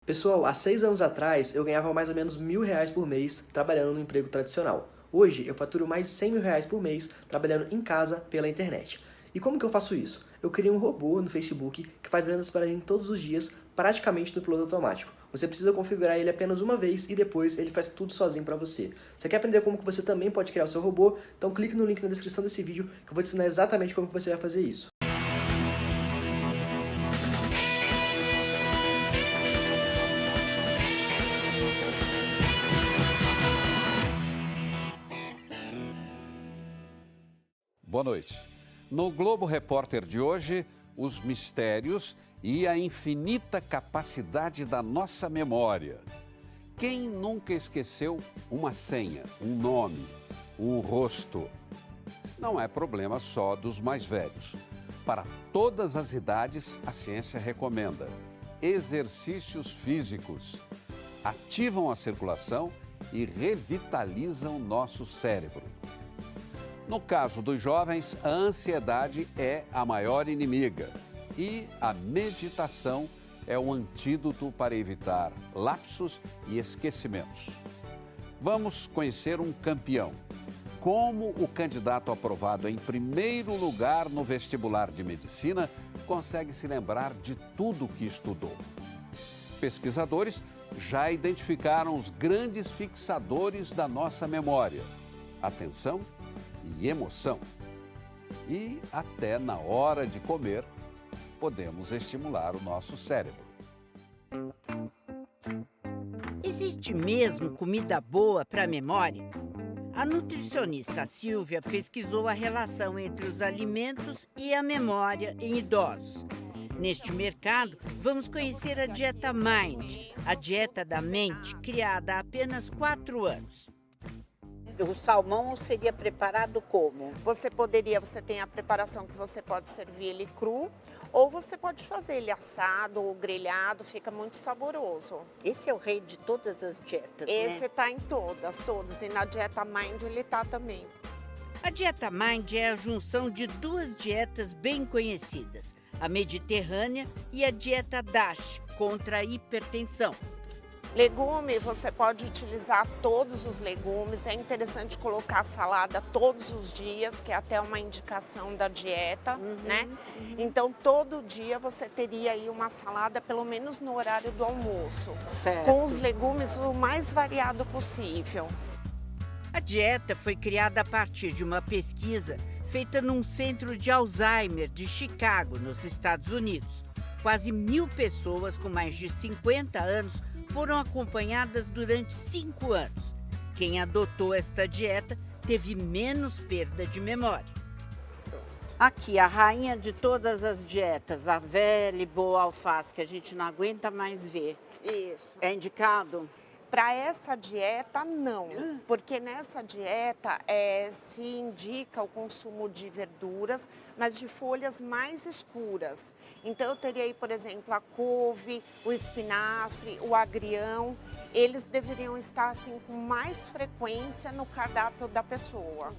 Pessoal, há 6 anos atrás eu ganhava mais ou menos R$ 1.000 por mês trabalhando no emprego tradicional. Hoje eu faturo mais de R$ 100.000 por mês trabalhando em casa pela internet. E como que eu faço isso? Eu criei um robô no Facebook que faz vendas para mim todos os dias, praticamente no piloto automático. Você precisa configurar ele apenas uma vez e depois ele faz tudo sozinho para você. Você quer aprender como que você também pode criar o seu robô? Então clique no link na descrição desse vídeo que eu vou te ensinar exatamente como que você vai fazer isso. Boa noite. No Globo Repórter de hoje, os mistérios e a infinita capacidade da nossa memória. Quem nunca esqueceu uma senha, um nome, um rosto? Não é problema só dos mais velhos. Para todas as idades, a ciência recomenda exercícios físicos. Ativam a circulação e revitalizam nosso cérebro. No caso dos jovens, a ansiedade é a maior inimiga e a meditação é o antídoto para evitar lapsos e esquecimentos. Vamos conhecer um campeão. Como o candidato aprovado em primeiro lugar no vestibular de medicina consegue se lembrar de tudo que estudou. Pesquisadores já identificaram os grandes fixadores da nossa memória: atenção e emoção. E até na hora de comer, podemos estimular o nosso cérebro. Existe mesmo comida boa para a memória? A nutricionista Silvia pesquisou a relação entre os alimentos e a memória em idosos. Neste mercado, vamos conhecer a dieta Mind, a dieta da mente, criada há apenas 4 anos. O salmão seria preparado como? Você tem a preparação que você pode servir ele cru, ou você pode fazer ele assado ou grelhado, fica muito saboroso. Esse é o rei de todas as dietas, Esse né? tá em todas, e na dieta Mind ele tá também. A dieta Mind é a junção de 2 dietas bem conhecidas, a mediterrânea e a dieta DASH, contra a hipertensão. Legume, você pode utilizar todos os legumes, é interessante colocar salada todos os dias, que é até uma indicação da dieta, né? Então, todo dia você teria aí uma salada, pelo menos no horário do almoço, Certo. com os legumes o mais variado possível. A dieta foi criada a partir de uma pesquisa feita num centro de Alzheimer de Chicago, nos Estados Unidos. Quase 1.000 pessoas com mais de 50 anos foram acompanhadas durante 5 anos. Quem adotou esta dieta teve menos perda de memória. Aqui, a rainha de todas as dietas, a velha e boa alface, que a gente não aguenta mais ver. Isso. É indicado? Para essa dieta, não, porque nessa dieta se indica o consumo de verduras, mas de folhas mais escuras. Então, eu teria aí, por exemplo, a couve, o espinafre, o agrião. Eles deveriam estar assim com mais frequência no cardápio da pessoa.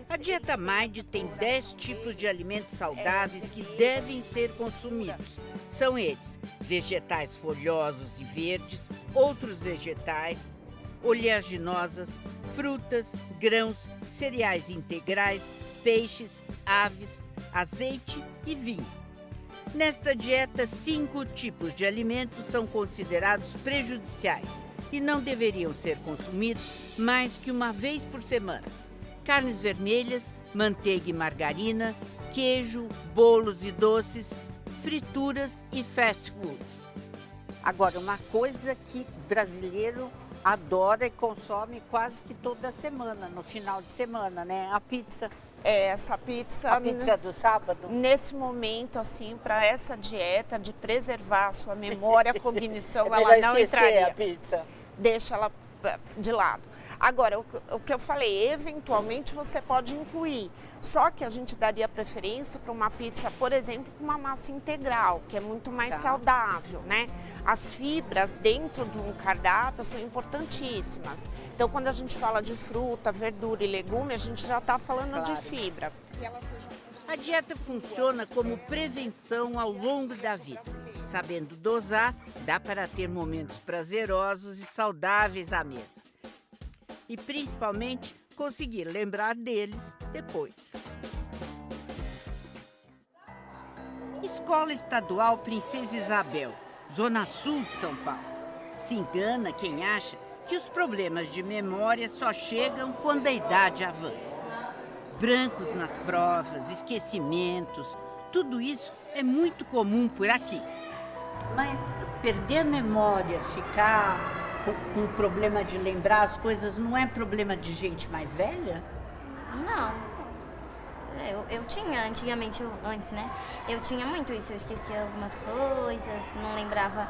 A dieta Mind tem 10 tipos de alimentos saudáveis que devem ser consumidos. São eles: vegetais folhosos e verdes, outros vegetais, oleaginosas, frutas, grãos, cereais integrais, peixes, aves, azeite e vinho. Nesta dieta, 5 tipos de alimentos são considerados prejudiciais e não deveriam ser consumidos mais que uma vez por semana: carnes vermelhas, manteiga e margarina, queijo, bolos e doces, frituras e fast foods. Agora, uma coisa que brasileiro adora e consome quase que toda semana, no final de semana, né? A pizza. Essa pizza... A pizza do sábado? Nesse momento, assim, para essa dieta de preservar a sua memória, a cognição, É ela não esquecer entraria. a pizza. Deixa ela de lado. Agora, o que eu falei, eventualmente você pode incluir, só que a gente daria preferência para uma pizza, por exemplo, com uma massa integral, que é muito mais saudável, né? As fibras dentro de um cardápio são importantíssimas. Então, quando a gente fala de fruta, verdura e legume, a gente já está falando de fibra. A dieta funciona como prevenção ao longo da vida. sabendo dosar, dá para ter momentos prazerosos e saudáveis à mesa. E principalmente conseguir lembrar deles depois. Escola Estadual Princesa Isabel, Zona Sul de São Paulo. Se engana quem acha que os problemas de memória só chegam quando a idade avança. Brancos nas provas, esquecimentos, tudo isso é muito comum por aqui. Mas perder a memória, ficar com problema de lembrar as coisas, não é problema de gente mais velha? Não. Eu tinha antigamente, antes, né? Eu tinha muito isso, eu esquecia algumas coisas, não lembrava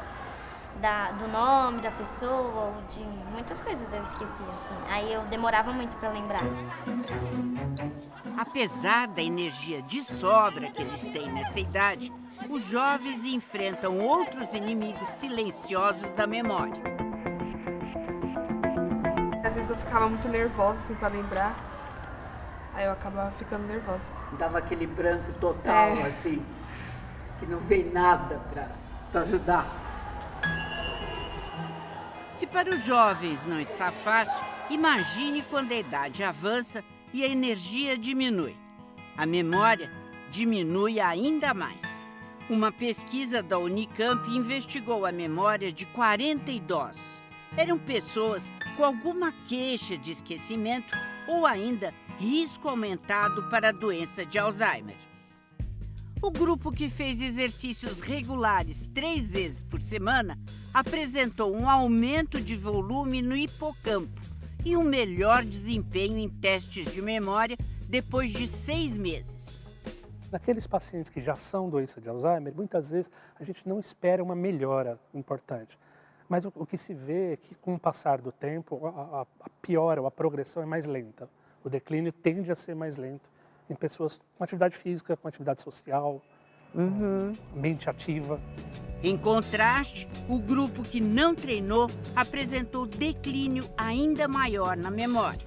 do nome da pessoa, ou de muitas coisas eu esquecia, assim. Aí eu demorava muito para lembrar. Apesar da energia de sobra que eles têm nessa idade, os jovens enfrentam outros inimigos silenciosos da memória. Às vezes eu ficava muito nervosa, assim, para lembrar. Aí eu acabava ficando nervosa. Dava aquele branco total, assim, que não vem nada para ajudar. Se para os jovens não está fácil, imagine quando a idade avança e a energia diminui. A memória diminui ainda mais. Uma pesquisa da Unicamp investigou a memória de 40 idosos. Eram pessoas com alguma queixa de esquecimento ou ainda risco aumentado para a doença de Alzheimer. O grupo, que fez exercícios regulares 3 vezes por semana, apresentou um aumento de volume no hipocampo e um melhor desempenho em testes de memória depois de 6 meses. Naqueles pacientes que já são doença de Alzheimer, muitas vezes a gente não espera uma melhora importante. Mas o que se vê é que, com o passar do tempo, a piora ou a progressão é mais lenta. O declínio tende a ser mais lento em pessoas com atividade física, com atividade social, mente ativa. Em contraste, o grupo que não treinou apresentou declínio ainda maior na memória.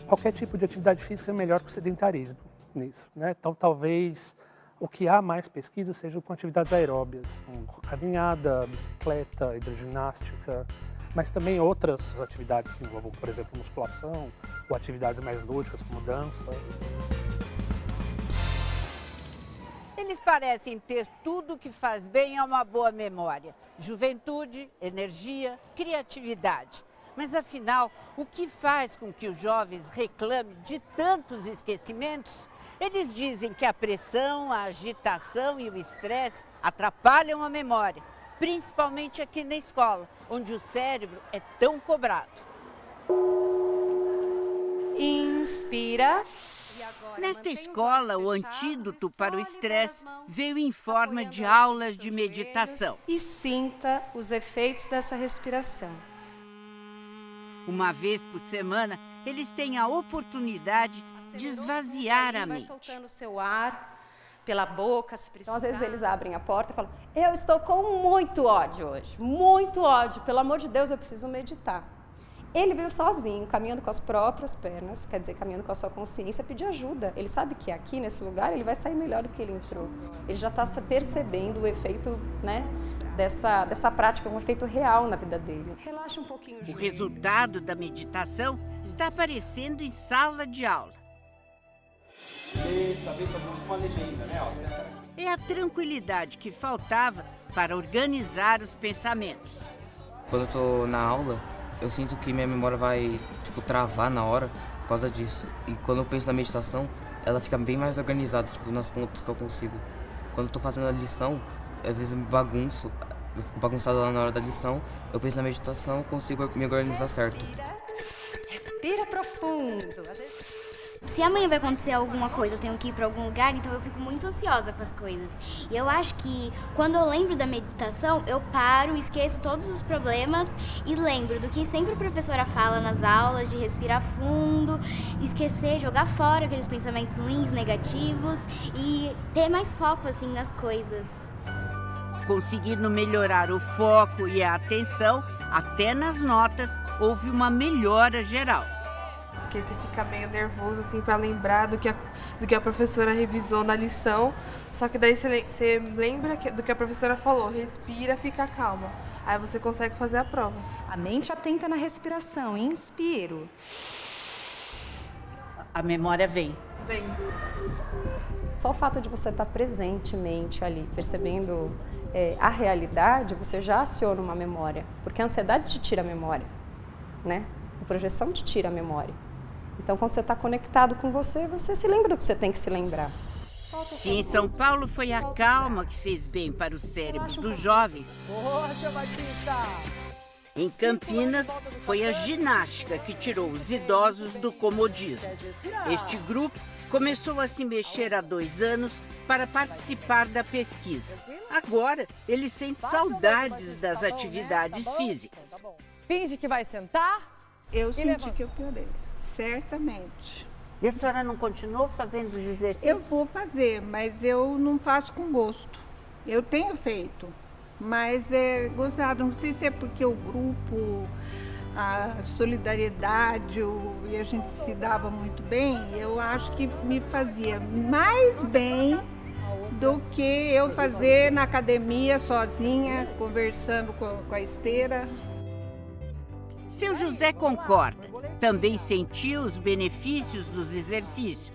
Qualquer tipo de atividade física é melhor que o sedentarismo nisso, né? Então, talvez o que há mais pesquisa seja com atividades aeróbias, com caminhada, bicicleta, hidroginástica, mas também outras atividades que envolvam, por exemplo, musculação ou atividades mais lúdicas como dança. Eles parecem ter tudo que faz bem a uma boa memória: juventude, energia, criatividade. Mas afinal, o que faz com que os jovens reclamem de tantos esquecimentos? Eles dizem que a pressão, a agitação e o estresse atrapalham a memória, principalmente aqui na escola, onde o cérebro é tão cobrado. Inspira. Nesta escola, o antídoto para o estresse veio em forma de aulas de meditação. E sinta os efeitos dessa respiração. Uma vez por semana, eles têm a oportunidade de esvaziar a mente. Vai soltando o seu ar pela boca, se precisar. Então, às vezes, eles abrem a porta e falam: eu estou com muito ódio hoje, muito ódio, pelo amor de Deus, eu preciso meditar. Ele veio sozinho, caminhando com as próprias pernas, quer dizer, caminhando com a sua consciência, pedir ajuda. Ele sabe que aqui, nesse lugar, ele vai sair melhor do que ele entrou. Ele já está percebendo o efeito, né, dessa prática, um efeito real na vida dele. Relaxa um pouquinho. O resultado da meditação está aparecendo em sala de aula. É a tranquilidade que faltava para organizar os pensamentos. Quando eu estou na aula, eu sinto que minha memória vai, travar na hora por causa disso. E quando eu penso na meditação, ela fica bem mais organizada, nos pontos que eu consigo. Quando eu tô fazendo a lição, às vezes eu me bagunço, eu fico bagunçado lá na hora da lição, eu penso na meditação, eu consigo me organizar certo. Respira profundo. Se amanhã vai acontecer alguma coisa, eu tenho que ir para algum lugar, então eu fico muito ansiosa com as coisas. E eu acho que quando eu lembro da meditação, eu paro, esqueço todos os problemas e lembro do que sempre a professora fala nas aulas, de respirar fundo, esquecer, jogar fora aqueles pensamentos ruins, negativos e ter mais foco assim nas coisas. Conseguindo melhorar o foco e a atenção, até nas notas houve uma melhora geral. Porque você fica meio nervoso, assim, para lembrar do que a professora revisou na lição. Só que daí você lembra do que a professora falou, respira, fica calma. Aí você consegue fazer a prova. A mente atenta na respiração, inspiro. A memória vem. Vem. Só o fato de você estar presentemente ali, percebendo a realidade, você já aciona uma memória. Porque a ansiedade te tira a memória, né? A projeção te tira a memória. Então, quando você está conectado com você, você se lembra do que você tem que se lembrar. Se em São Paulo foi a calma que fez bem para o cérebro dos jovens, em Campinas foi a ginástica que tirou os idosos do comodismo. Este grupo começou a se mexer há 2 anos para participar da pesquisa. Agora, ele sente saudades das atividades físicas. Finge que vai sentar. Eu senti que eu piorei, certamente. E a senhora não continuou fazendo os exercícios? Eu vou fazer, mas eu não faço com gosto. Eu tenho feito, mas é gostado. Não sei se é porque o grupo, a solidariedade e a gente se dava muito bem. Eu acho que me fazia mais bem do que eu fazer na academia sozinha, conversando com a esteira. Seu José concorda. Também sentiu os benefícios dos exercícios.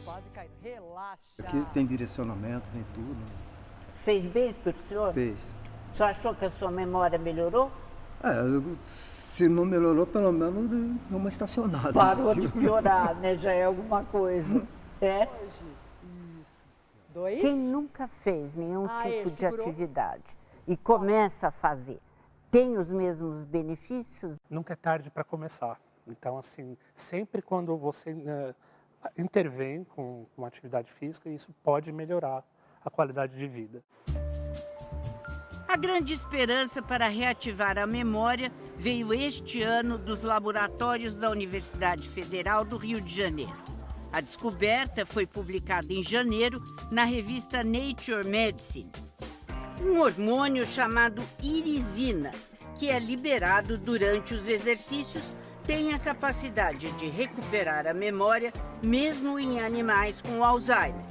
Aqui tem direcionamento, tem tudo. Fez bem para o senhor? Fez. O senhor achou que a sua memória melhorou? Se não melhorou, pelo menos deu uma estacionada. Parou de piorar, né? Já é alguma coisa. É? Dois. Quem nunca fez nenhum tipo de atividade e começa a fazer, tem os mesmos benefícios? Nunca é tarde para começar. Então, assim, sempre quando você intervém com uma atividade física, isso pode melhorar a qualidade de vida. A grande esperança para reativar a memória veio este ano dos laboratórios da Universidade Federal do Rio de Janeiro. A descoberta foi publicada em janeiro na revista Nature Medicine. Um hormônio chamado irisina, que é liberado durante os exercícios, tem a capacidade de recuperar a memória mesmo em animais com Alzheimer.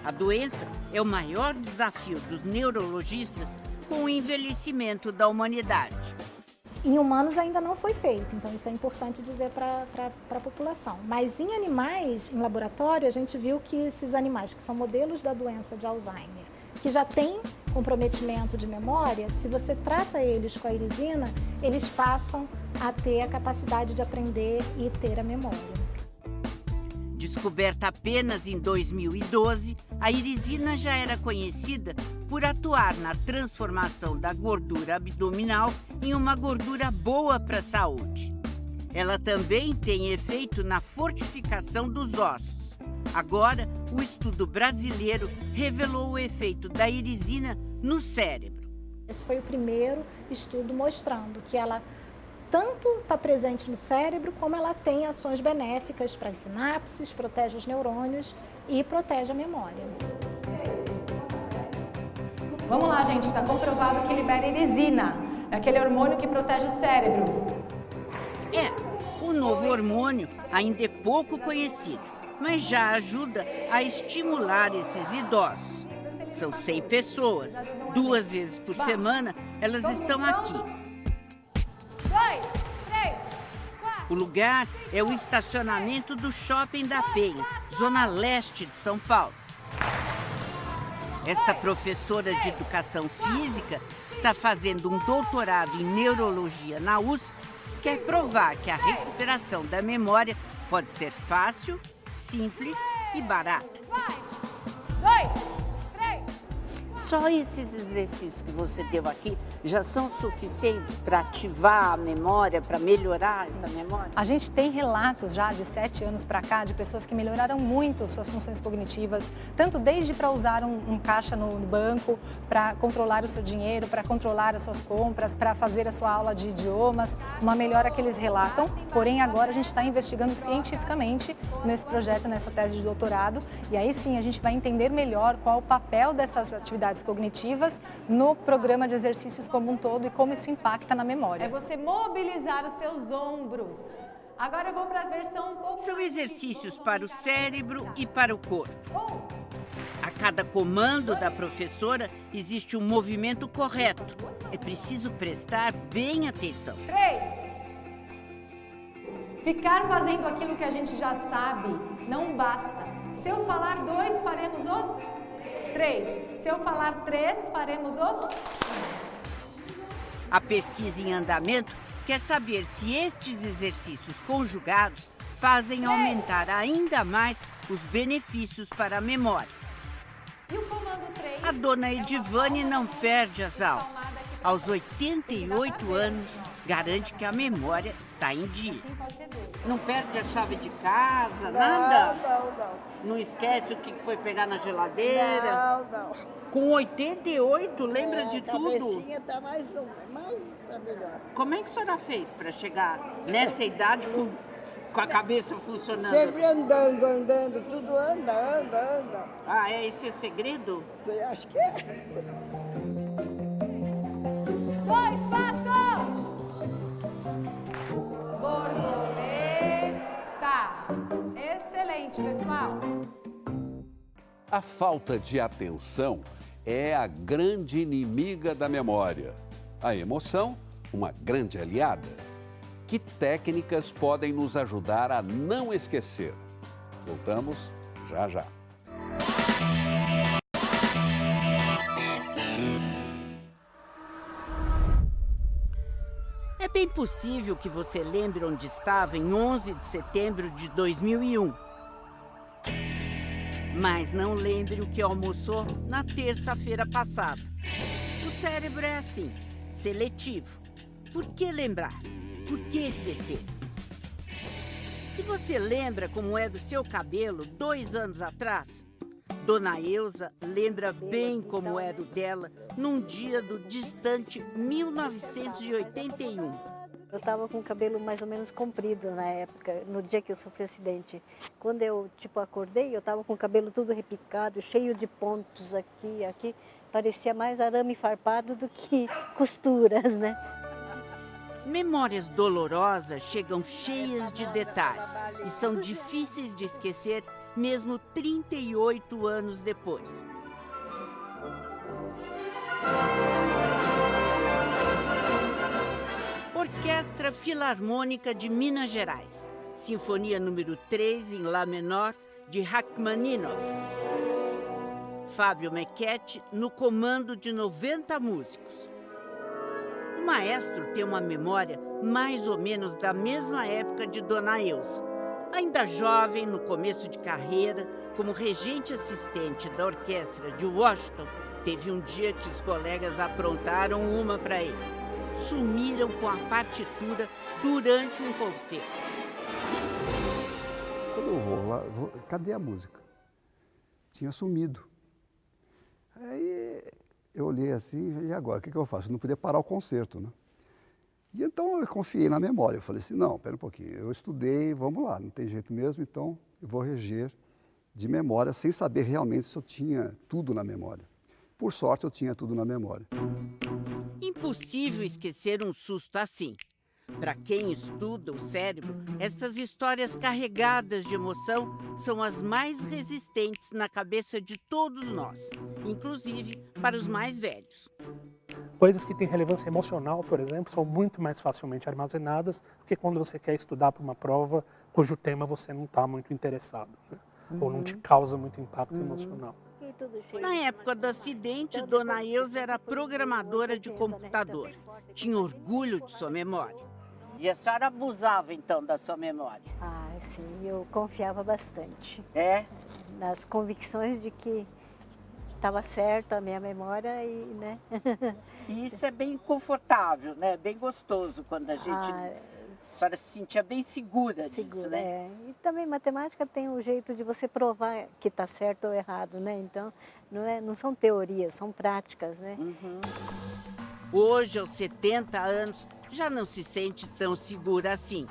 A doença é o maior desafio dos neurologistas com o envelhecimento da humanidade. Em humanos ainda não foi feito, então isso é importante dizer para a população. Mas em animais, em laboratório, a gente viu que esses animais que são modelos da doença de Alzheimer, que já têm comprometimento de memória, se você trata eles com a irisina, eles passam a ter a capacidade de aprender e ter a memória. Descoberta apenas em 2012, a irisina já era conhecida por atuar na transformação da gordura abdominal em uma gordura boa para a saúde. Ela também tem efeito na fortificação dos ossos. Agora, o estudo brasileiro revelou o efeito da irisina no cérebro. Esse foi o primeiro estudo mostrando que ela tanto está presente no cérebro, como ela tem ações benéficas para as sinapses, protege os neurônios e protege a memória. Vamos lá, gente, está comprovado que libera irisina, aquele hormônio que protege o cérebro. O novo hormônio ainda é pouco conhecido, mas já ajuda a estimular esses idosos. São 100 pessoas, 2 vezes por semana elas estão aqui. 2, 3, 4. O lugar é o estacionamento do Shopping da Penha, zona leste de São Paulo. Esta professora de educação física está fazendo um doutorado em neurologia na USP, quer provar que a recuperação da memória pode ser fácil, simples e barata. 2, 3. Só esses exercícios que você deu aqui já são suficientes para ativar a memória, para melhorar essa memória? A gente tem relatos já de 7 anos para cá de pessoas que melhoraram muito suas funções cognitivas, tanto desde para usar um caixa no banco, para controlar o seu dinheiro, para controlar as suas compras, para fazer a sua aula de idiomas, uma melhora que eles relatam. Porém, agora a gente está investigando cientificamente nesse projeto, nessa tese de doutorado, e aí sim a gente vai entender melhor qual o papel dessas atividades cognitivas no programa de exercícios como um todo e como isso impacta na memória. É você mobilizar os seus ombros. Agora eu vou para a versão um pouco São mais exercícios difícil. para o cérebro e para o corpo. A cada comando da professora existe um movimento correto. É preciso prestar bem atenção. 3. Ficar fazendo aquilo que a gente já sabe não basta. Se eu falar 2, faremos o 3. Se eu falar 3, faremos o... A pesquisa em andamento quer saber se estes exercícios conjugados fazem aumentar ainda mais os benefícios para a memória. E o comando 3? A dona Edivane não perde as aulas. Aos 88 anos, garante que a memória está em dia. Não perde a chave de casa, nada? Não. Não esquece o que foi pegar na geladeira? Não. Com 88, lembra de tudo? A cabecinha tá mais pra melhor. Como é que a senhora fez para chegar nessa idade com a cabeça funcionando? Sempre andando, tudo anda. Ah, é esse o segredo? Você acha que é? 2 passos! Borboleta. Excelente, pessoal. A falta de atenção é a grande inimiga da memória. A emoção, uma grande aliada. Que técnicas podem nos ajudar a não esquecer? Voltamos já já. É bem possível que você lembre onde estava em 11 de setembro de 2001. Mas não lembre o que almoçou na terça-feira passada. O cérebro é assim, seletivo. Por que lembrar? Por que esquecer? E você lembra como é do seu cabelo 2 anos atrás? Dona Eusa lembra bem como era o dela num dia do distante 1981. Eu estava com o cabelo mais ou menos comprido na época, no dia que eu sofri o acidente. Quando eu, acordei, eu estava com o cabelo tudo repicado, cheio de pontos aqui. Parecia mais arame farpado do que costuras, né? Memórias dolorosas chegam cheias de detalhes e são difíceis de esquecer mesmo 38 anos depois. Orquestra Filarmônica de Minas Gerais, Sinfonia número 3 em Lá menor, de Rachmaninoff. Fábio Mequete no comando de 90 músicos. O maestro tem uma memória mais ou menos da mesma época de Dona Eusa. Ainda jovem, no começo de carreira, como regente assistente da orquestra de Washington, teve um dia que os colegas aprontaram uma para ele. Sumiram com a partitura durante um concerto. Quando eu vou lá, cadê a música? Tinha sumido. Aí eu olhei assim, e agora, o que eu faço? Eu não podia parar o concerto, né? E então eu confiei na memória. Eu falei assim, não, pera um pouquinho, eu estudei, vamos lá, não tem jeito mesmo, então eu vou reger de memória, sem saber realmente se eu tinha tudo na memória. Por sorte, eu tinha tudo na memória. Impossível esquecer um susto assim. Para quem estuda o cérebro, essas histórias carregadas de emoção são as mais resistentes na cabeça de todos nós, inclusive para os mais velhos. Coisas que têm relevância emocional, por exemplo, são muito mais facilmente armazenadas do que quando você quer estudar para uma prova cujo tema você não está muito interessado, né? Ou não te causa muito impacto emocional. Na época do acidente, Dona Eusa era programadora de computador. Tinha orgulho de sua memória. E a senhora abusava, então, da sua memória? Ah, sim, eu confiava bastante. É? Nas convicções de que estava certo a minha memória e, né? E isso é bem confortável, né? Bem gostoso quando a gente... A senhora se sentia bem segura disso, né? É. E também matemática tem um jeito de você provar que está certo ou errado, né? Então, não são teorias, são práticas, né? Uhum. Hoje, aos 70 anos, já não se sente tão segura assim.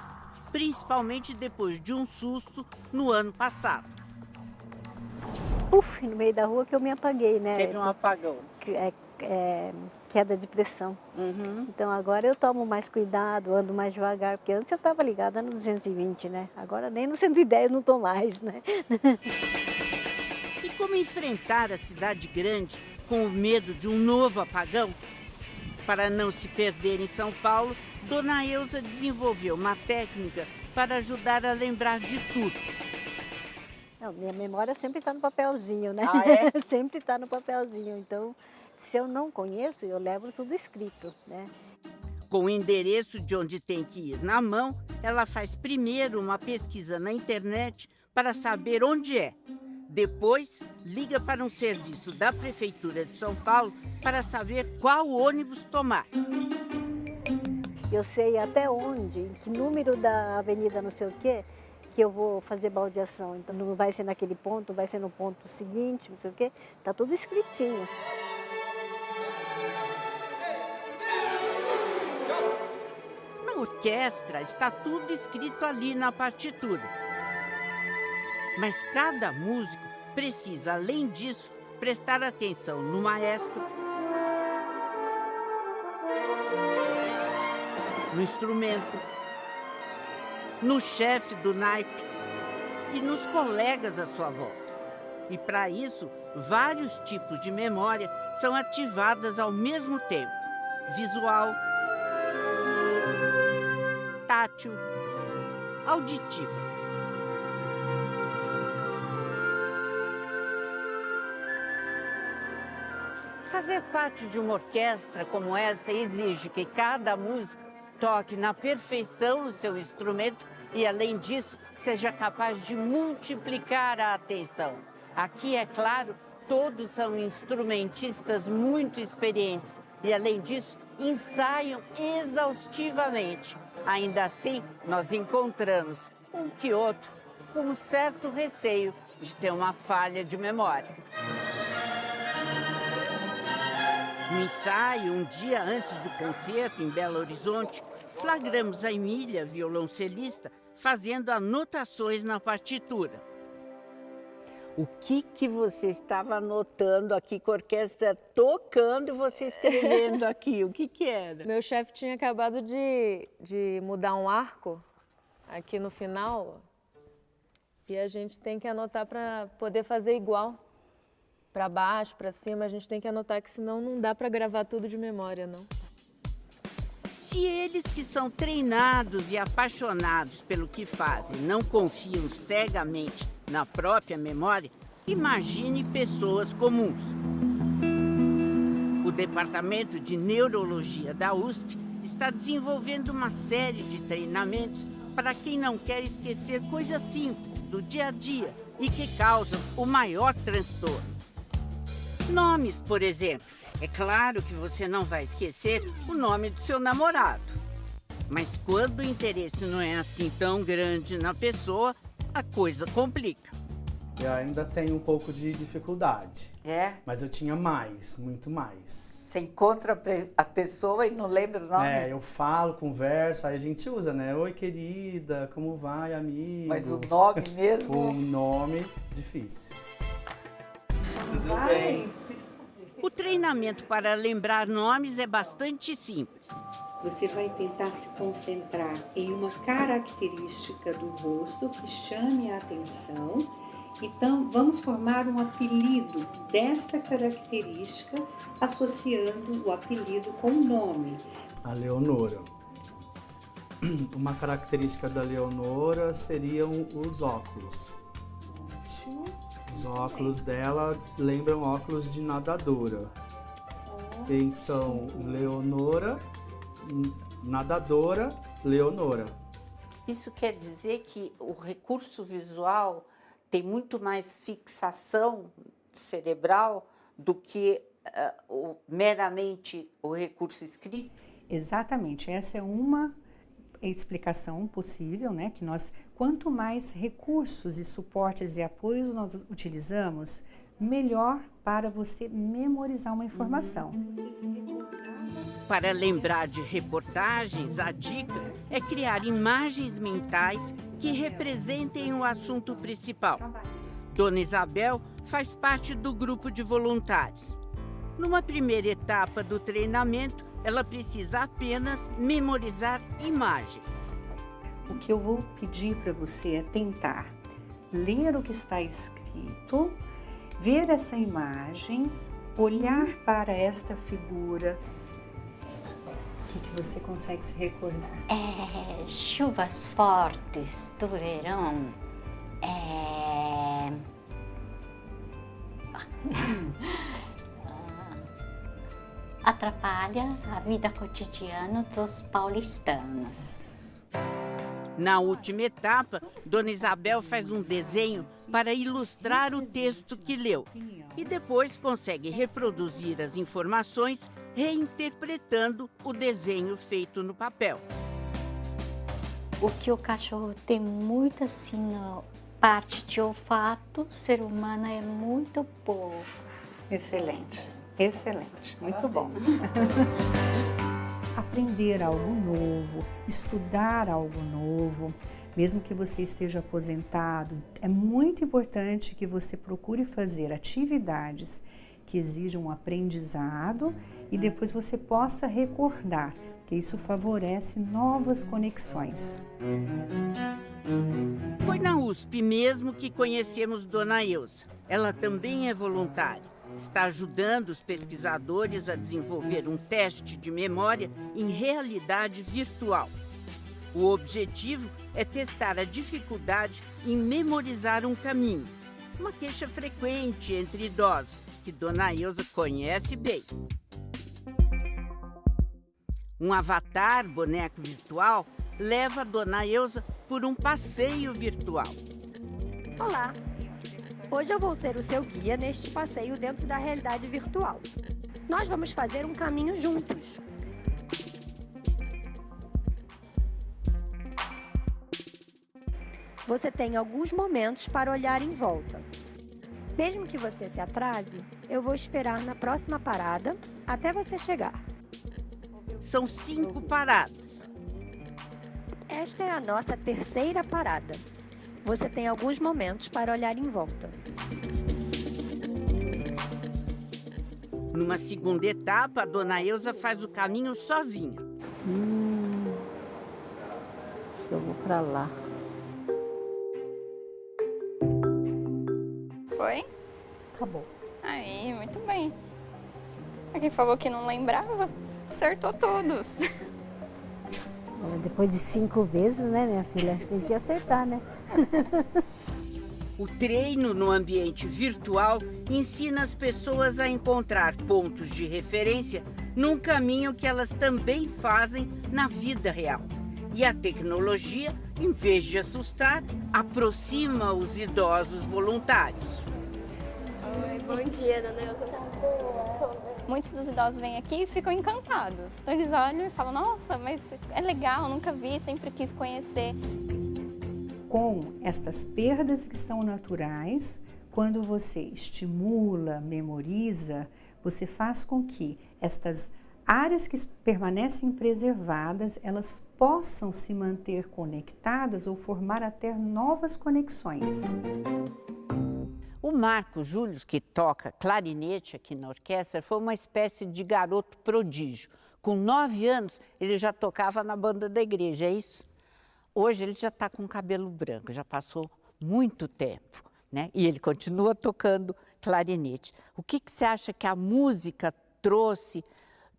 Principalmente depois de um susto no ano passado. Puf, no meio da rua que eu me apaguei, né? Teve um apagão. queda de pressão. Então agora eu tomo mais cuidado, ando mais devagar, porque antes eu estava ligada no 220, né? Agora nem no 110 não estou mais, né? E como enfrentar a cidade grande com o medo de um novo apagão? Para não se perder em São Paulo, Dona Eusa desenvolveu uma técnica para ajudar a lembrar de tudo. Não, minha memória sempre está no papelzinho, né? Ah, é? Sempre está no papelzinho. Então, se eu não conheço, eu levo tudo escrito, né? Com o endereço de onde tem que ir na mão, ela faz primeiro uma pesquisa na internet para saber onde é. Depois, liga para um serviço da Prefeitura de São Paulo para saber qual ônibus tomar. Eu sei até onde, em que número da avenida não sei o quê, que eu vou fazer baldeação. Então não vai ser naquele ponto, vai ser no ponto seguinte, não sei o quê. Está tudo escritinho. Na orquestra está tudo escrito ali na partitura. Mas cada músico precisa, além disso, prestar atenção no maestro, no instrumento, no chefe do naipe e nos colegas à sua volta. E para isso, vários tipos de memória são ativadas ao mesmo tempo: visual, tátil, auditiva. Fazer parte de uma orquestra como essa exige que cada músico toque na perfeição o seu instrumento e, além disso, seja capaz de multiplicar a atenção. Aqui, é claro, todos são instrumentistas muito experientes e, além disso, ensaiam exaustivamente. Ainda assim, nós encontramos um que outro com um certo receio de ter uma falha de memória. No ensaio, um dia antes do concerto, em Belo Horizonte, flagramos a Emília, violoncelista, fazendo anotações na partitura. O que você estava anotando aqui com a orquestra tocando e você escrevendo aqui? O que era? Meu chefe tinha acabado de mudar um arco aqui no final e a gente tem que anotar para poder fazer igual. Para baixo, para cima, a gente tem que anotar, que senão não dá para gravar tudo de memória, não. Se eles que são treinados e apaixonados pelo que fazem não confiam cegamente na própria memória, imagine pessoas comuns. O Departamento de Neurologia da USP está desenvolvendo uma série de treinamentos para quem não quer esquecer coisas simples do dia a dia e que causam o maior transtorno. Nomes, por exemplo. É claro que você não vai esquecer o nome do seu namorado. Mas quando o interesse não é assim tão grande na pessoa, a coisa complica. Eu ainda tenho um pouco de dificuldade. É? Mas eu tinha mais, muito mais. Você encontra a pessoa e não lembra o nome? É, eu falo, converso, aí a gente usa, né? Oi, querida, como vai, amigo? Mas o nome mesmo? O nome, difícil. Tudo bem? O treinamento para lembrar nomes é bastante simples. Você vai tentar se concentrar em uma característica do rosto que chame a atenção. Então, vamos formar um apelido desta característica, associando o apelido com o nome. A Leonora. Uma característica da Leonora seriam os óculos. Ótimo. Os óculos dela lembram óculos de nadadora. Então, Leonora, nadadora, Leonora. Isso quer dizer que o recurso visual tem muito mais fixação cerebral do que meramente o recurso escrito? Exatamente, essa é uma explicação possível, né? Que nós, quanto mais recursos e suportes e apoios nós utilizamos, melhor para você memorizar uma informação. Para lembrar de reportagens, a dica é criar imagens mentais que representem o assunto principal. Dona Isabel faz parte do grupo de voluntários. Numa primeira etapa do treinamento, ela precisa apenas memorizar imagens. O que eu vou pedir para você é tentar ler o que está escrito, ver essa imagem, olhar para esta figura. O que você consegue se recordar? Chuvas fortes do verão. Atrapalha a vida cotidiana dos paulistanos. Na última etapa, Dona Isabel faz um desenho para ilustrar o texto que leu e depois consegue reproduzir as informações reinterpretando o desenho feito no papel. O que o cachorro tem muito assim na parte de olfato, o ser humano é muito pouco. Excelente, excelente, muito bom. Aprender algo novo, estudar algo novo, mesmo que você esteja aposentado, é muito importante que você procure fazer atividades que exijam um aprendizado e depois você possa recordar, que isso favorece novas conexões. Foi na USP mesmo que conhecemos Dona Elza. Ela também é voluntária. Está ajudando os pesquisadores a desenvolver um teste de memória em realidade virtual. O objetivo é testar a dificuldade em memorizar um caminho, uma queixa frequente entre idosos, que Dona Elza conhece bem. Um avatar boneco virtual leva a Dona Elza por um passeio virtual. Olá! Hoje eu vou ser o seu guia neste passeio dentro da realidade virtual. Nós vamos fazer um caminho juntos. Você tem alguns momentos para olhar em volta. Mesmo que você se atrase, eu vou esperar na próxima parada até você chegar. São 5 paradas. Esta é a nossa terceira parada. Você tem alguns momentos para olhar em volta. Numa segunda etapa, a Dona Elza faz o caminho sozinha. Eu vou para lá. Foi? Acabou. Aí, muito bem. Quem falou que não lembrava, acertou todos. Depois de 5 vezes, né, minha filha? Tem que acertar, né? O treino no ambiente virtual ensina as pessoas a encontrar pontos de referência num caminho que elas também fazem na vida real. E a tecnologia, em vez de assustar, aproxima os idosos voluntários. Oi, bom dia, Dona Elza. Muitos dos idosos vêm aqui e ficam encantados. Então eles olham e falam, nossa, mas é legal, nunca vi, sempre quis conhecer. Com estas perdas que são naturais, quando você estimula, memoriza, você faz com que estas áreas que permanecem preservadas, elas possam se manter conectadas ou formar até novas conexões. O Marco Júlio, que toca clarinete aqui na orquestra, foi uma espécie de garoto prodígio. Com 9 anos, ele já tocava na banda da igreja, é isso? Hoje ele já está com cabelo branco, já passou muito tempo, né? E ele continua tocando clarinete. O que você acha que a música trouxe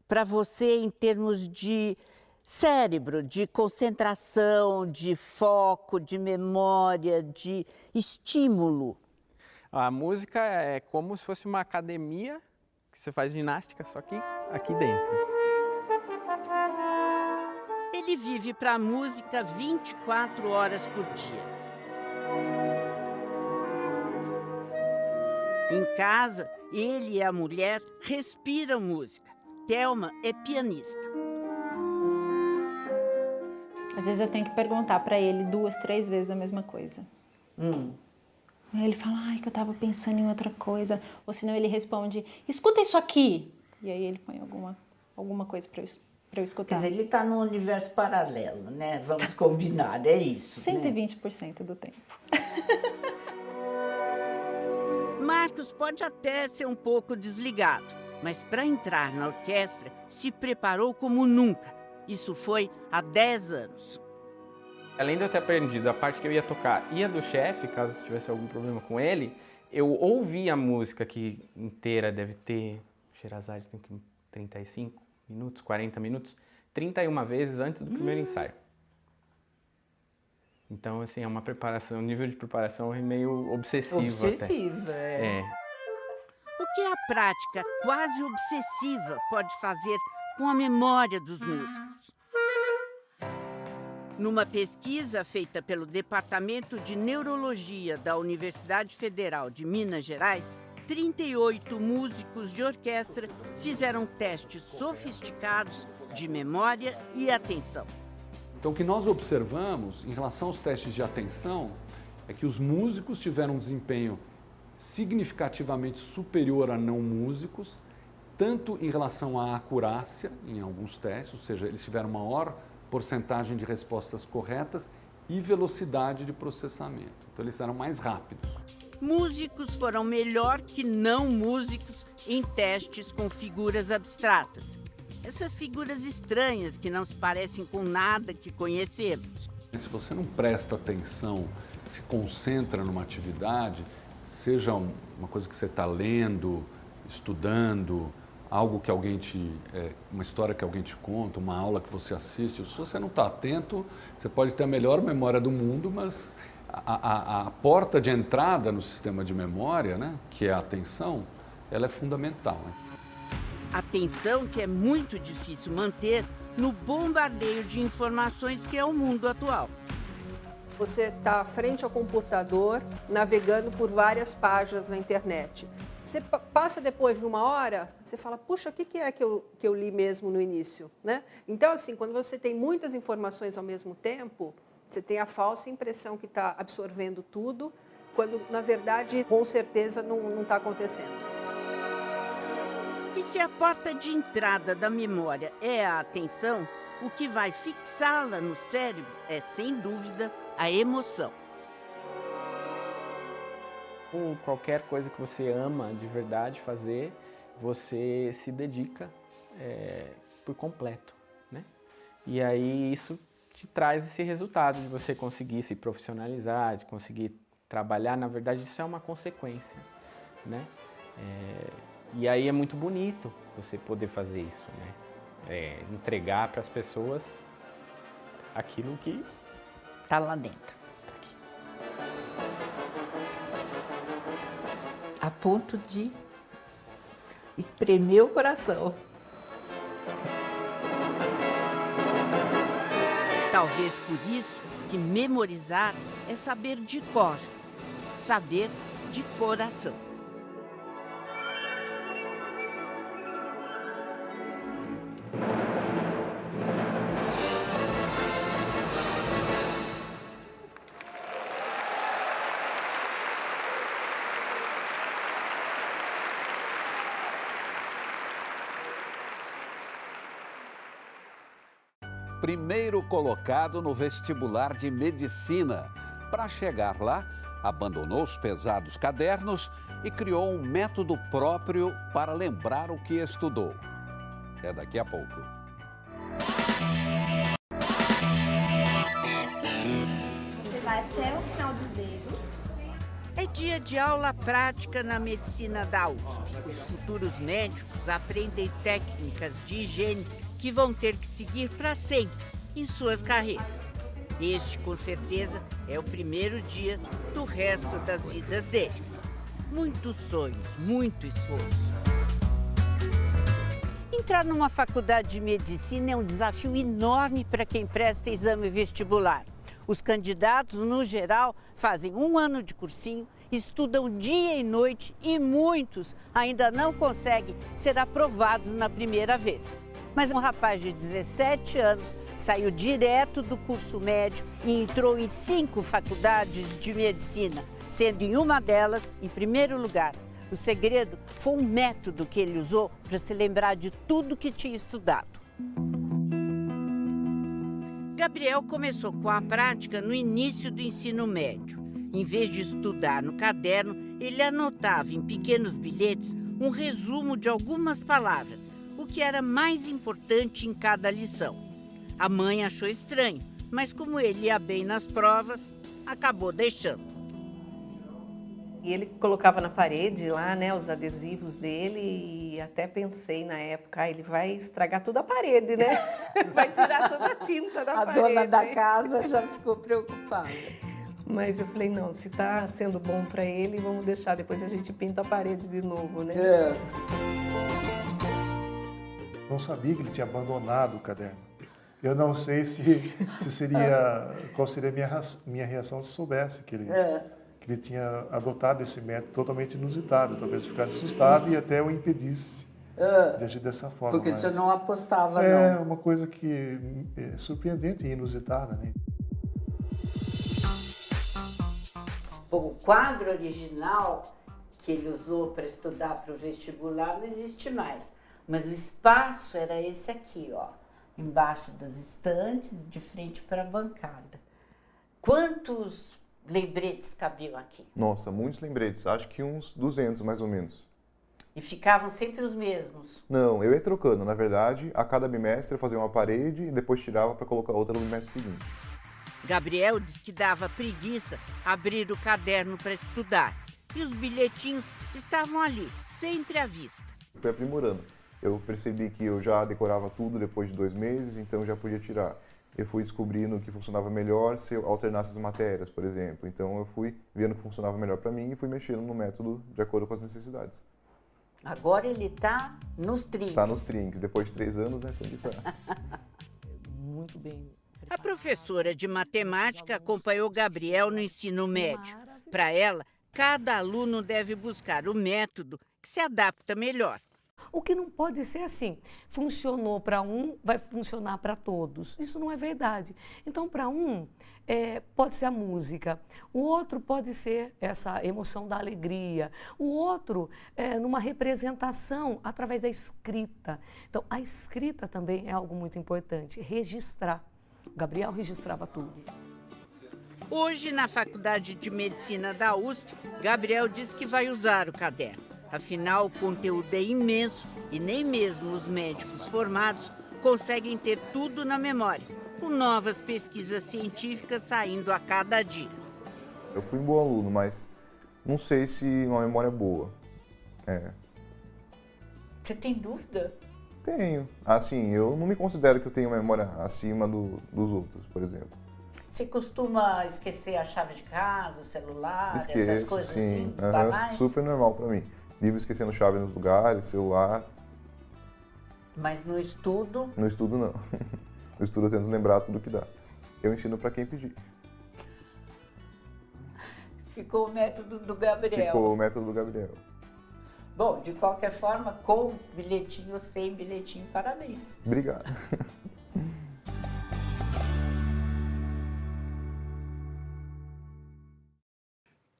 para você em termos de cérebro, de concentração, de foco, de memória, de estímulo? A música é como se fosse uma academia que você faz ginástica, só que aqui dentro. Ele vive para a música 24 horas por dia. Em casa, ele e a mulher respiram música. Thelma é pianista. Às vezes eu tenho que perguntar para ele 2, 3 vezes a mesma coisa. Aí ele fala, ai, que eu tava pensando em outra coisa. Ou senão ele responde, escuta isso aqui. E aí ele põe alguma coisa para eu escutar. Quer dizer, ele está num universo paralelo, né? Vamos combinar, é isso. 120% do tempo. Marcos pode até ser um pouco desligado, mas para entrar na orquestra se preparou como nunca. Isso foi há 10 anos. Além de eu ter aprendido a parte que eu ia tocar e a do chefe, caso tivesse algum problema com ele, eu ouvi a música, que inteira deve ter, Sherazade tem 35 minutos, 40 minutos, 31 vezes antes do primeiro ensaio. Então, assim, é uma preparação, um nível de preparação meio obsessivo até. Obsessiva, é. O que a prática quase obsessiva pode fazer com a memória dos músicos? Numa pesquisa feita pelo Departamento de Neurologia da Universidade Federal de Minas Gerais, 38 músicos de orquestra fizeram testes sofisticados de memória e atenção. Então, o que nós observamos em relação aos testes de atenção é que os músicos tiveram um desempenho significativamente superior a não músicos, tanto em relação à acurácia em alguns testes, ou seja, eles tiveram maior porcentagem de respostas corretas e velocidade de processamento. Então, eles eram mais rápidos. Músicos foram melhor que não músicos em testes com figuras abstratas. Essas figuras estranhas que não se parecem com nada que conhecemos. Se você não presta atenção, se concentra numa atividade, seja uma coisa que você está lendo, estudando, algo que alguém uma história que alguém te conta, uma aula que você assiste, se você não está atento, você pode ter a melhor memória do mundo, mas a porta de entrada no sistema de memória, né, que é a atenção, ela é fundamental. Né? Atenção que é muito difícil manter no bombardeio de informações que é o mundo atual. Você está frente ao computador, navegando por várias páginas na internet. Você passa depois de uma hora, você fala, puxa, o que é que eu li mesmo no início? Né? Então, assim, quando você tem muitas informações ao mesmo tempo, você tem a falsa impressão que está absorvendo tudo, quando, na verdade, com certeza não está acontecendo. E se a porta de entrada da memória é a atenção, o que vai fixá-la no cérebro é, sem dúvida, a emoção. Com qualquer coisa que você ama de verdade fazer, você se dedica por completo, né? E aí isso te traz esse resultado de você conseguir se profissionalizar, de conseguir trabalhar. Na verdade, isso é uma consequência, né? E aí é muito bonito você poder fazer isso, né? Entregar para as pessoas aquilo que está lá dentro. A ponto de espremer o coração. Talvez por isso que memorizar é saber de cor, saber de coração. Primeiro colocado no vestibular de medicina. Para chegar lá, abandonou os pesados cadernos e criou um método próprio para lembrar o que estudou. É daqui a pouco. Você vai até o final dos dedos. É dia de aula prática na medicina da USP. Os futuros médicos aprendem técnicas de higiene que vão ter que seguir para sempre em suas carreiras. Este, com certeza, é o primeiro dia do resto das vidas deles. Muitos sonhos, muito esforço. Entrar numa faculdade de medicina é um desafio enorme para quem presta exame vestibular. Os candidatos, no geral, fazem 1 ano de cursinho, estudam dia e noite e muitos ainda não conseguem ser aprovados na primeira vez. Mas um rapaz de 17 anos saiu direto do curso médio e entrou em 5 faculdades de medicina, sendo em uma delas, em primeiro lugar. O segredo foi um método que ele usou para se lembrar de tudo que tinha estudado. Gabriel começou com a prática no início do ensino médio. Em vez de estudar no caderno, ele anotava em pequenos bilhetes um resumo de algumas palavras, o que era mais importante em cada lição. A mãe achou estranho, mas como ele ia bem nas provas, acabou deixando. E ele colocava na parede lá, né, os adesivos dele e até pensei na época, ele vai estragar toda a parede, né? Vai tirar toda a tinta da parede. A dona da casa já ficou preocupada. Mas eu falei, não, se está sendo bom para ele, vamos deixar, depois a gente pinta a parede de novo, né? Não sabia que ele tinha abandonado o caderno. Eu não sei qual seria a minha reação se soubesse que ele tinha adotado esse método totalmente inusitado. Talvez eu ficasse assustado e até o impedisse de agir dessa forma. Porque você não apostava, não. É uma coisa que é surpreendente e inusitada, né? Bom, o quadro original que ele usou para estudar para o vestibular não existe mais. Mas o espaço era esse aqui, ó, embaixo das estantes, de frente para a bancada. Quantos lembretes cabiam aqui? Nossa, muitos lembretes. Acho que uns 200, mais ou menos. E ficavam sempre os mesmos? Não, eu ia trocando. Na verdade, a cada bimestre eu fazia uma parede e depois tirava para colocar outra no bimestre seguinte. Gabriel diz que dava preguiça abrir o caderno para estudar. E os bilhetinhos estavam ali, sempre à vista. Fui aprimorando. Eu percebi que eu já decorava tudo depois de 2 meses, então já podia tirar. Eu fui descobrindo que funcionava melhor se eu alternasse as matérias, por exemplo. Então eu fui vendo que funcionava melhor para mim e fui mexendo no método de acordo com as necessidades. Agora ele está nos trinques. Está nos trinques. Depois de 3 anos, né, tem que estar. Muito bem. A professora de matemática acompanhou Gabriel no ensino médio. Para ela, cada aluno deve buscar o método que se adapta melhor. O que não pode ser assim, funcionou para um, vai funcionar para todos. Isso não é verdade. Então, para um, pode ser a música, o outro pode ser essa emoção da alegria, o outro numa representação através da escrita. Então, a escrita também é algo muito importante, registrar. O Gabriel registrava tudo. Hoje, na Faculdade de Medicina da USP, Gabriel diz que vai usar o caderno. Afinal, o conteúdo é imenso e nem mesmo os médicos formados conseguem ter tudo na memória, com novas pesquisas científicas saindo a cada dia. Eu fui um bom aluno, mas não sei se uma memória boa. Você tem dúvida? Tenho. Assim, eu não me considero que eu tenho uma memória acima dos outros, por exemplo. Você costuma esquecer a chave de casa, o celular, Esqueço, essas coisas sim. assim, banais? Super normal para mim. Vivo esquecendo chave nos lugares, celular. Mas no estudo? No estudo, não. No estudo eu tento lembrar tudo que dá. Eu ensino para quem pedir. Ficou o método do Gabriel. Ficou o método do Gabriel. Bom, de qualquer forma, com bilhetinho ou sem bilhetinho, parabéns. Obrigado.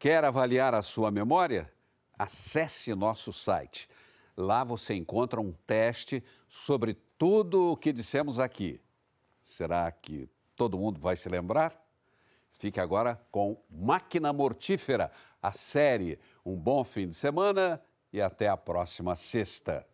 Quer avaliar a sua memória? Acesse nosso site. Lá você encontra um teste sobre tudo o que dissemos aqui. Será que todo mundo vai se lembrar? Fique agora com Máquina Mortífera, a série. Um bom fim de semana e até a próxima sexta.